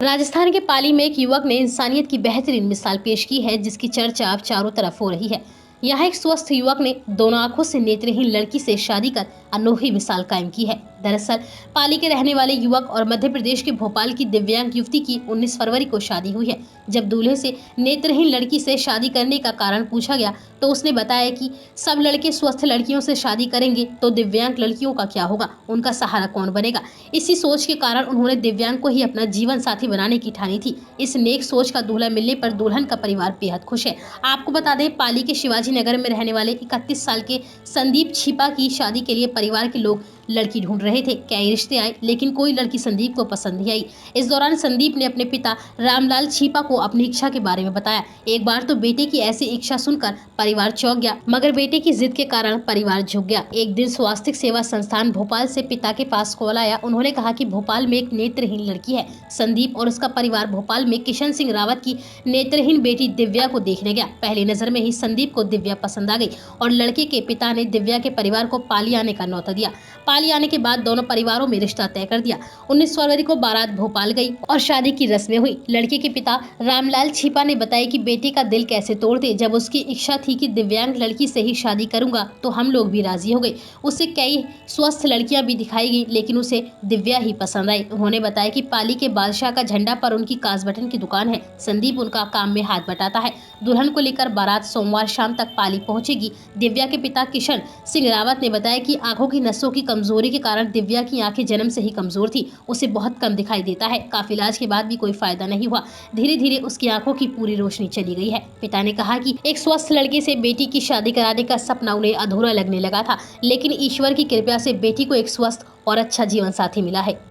राजस्थान के पाली में एक युवक ने इंसानियत की बेहतरीन मिसाल पेश की है, जिसकी चर्चा अब चारों तरफ हो रही है। यहाँ एक स्वस्थ युवक ने दोनों आंखों से नेत्रहीन लड़की से शादी कर अनोखी मिसाल कायम की है। दरअसल पाली के रहने वाले युवक और मध्य प्रदेश के भोपाल की दिव्यांग युवती की 19 फरवरी को शादी हुई है। जब दूल्हे से नेत्रहीन लड़की से शादी करने का कारण पूछा गया तो उसने बताया कि सब लड़के स्वस्थ लड़कियों से शादी करेंगे तो दिव्यांग लड़कियों का क्या होगा, उनका सहारा कौन बनेगा। इसी सोच के कारण उन्होंने दिव्यांग को ही अपना जीवन साथी बनाने की ठानी थी। इस नेक सोच का दूल्हा मिलने पर दुल्हन का परिवार बेहद खुश है। आपको बता दें, पाली के शिवाजी नगर में रहने वाले 31 साल के संदीप छिपा की शादी के लिए परिवार के लोग लड़की ढूंढ रहे थे। कई रिश्ते आए लेकिन कोई लड़की संदीप को पसंद नहीं आई। इस दौरान संदीप ने अपने पिता रामलाल छिपा को अपनी इच्छा के बारे में बताया। एक बार तो बेटे की ऐसी इच्छा सुनकर परिवार चौंक गया, मगर बेटे की जिद के कारण परिवार झुक गया। एक दिन स्वास्थ्य सेवा संस्थान भोपाल से पिता के पास कॉल आया। उन्होंने कहा कि भोपाल में एक नेत्रहीन लड़की है। संदीप और उसका परिवार भोपाल में किशन सिंह रावत की नेत्रहीन बेटी दिव्या को देखने गया। पहली नजर में ही संदीप को दिव्या पसंद आ गई और लड़के के पिता ने दिव्या के परिवार को पाली आने का न्योता दिया। पाली आने के बाद दोनों परिवारों में रिश्ता तय कर दिया। 19 फरवरी को बारात भोपाल गई और शादी की रस्में हुई। लड़के के पिता रामलाल छिपा ने बताया कि बेटे का दिल कैसे तोड़ दे। जब उसकी इच्छा थी कि दिव्यांग लड़की से ही शादी करूंगा तो हम लोग भी राजी हो गए। उसे कई स्वस्थ लड़कियां भी दिखाई गई लेकिन उसे दिव्या ही पसंद आई। उन्होंने बताया कि पाली के बादशाह का झंडा पर उनकी कांच बटन की दुकान है। संदीप उनका काम में हाथ बटाता है। दुल्हन को लेकर बारात सोमवार शाम तक पाली पहुंचेगी। दिव्या के पिता किशन सिंह रावत ने बताया कि आंखों की नसों की कमजोरी के कारण दिव्या की आंखें जन्म से ही कमजोर थी। उसे बहुत कम दिखाई देता है। काफी इलाज के बाद भी कोई फायदा नहीं हुआ। धीरे धीरे उसकी आंखों की पूरी रोशनी चली गई है। पिता ने कहा कि एक स्वस्थ लड़के से बेटी की शादी कराने का सपना उन्हें अधूरा लगने लगा था, लेकिन ईश्वर की कृपा से बेटी को एक स्वस्थ और अच्छा जीवन साथी मिला है।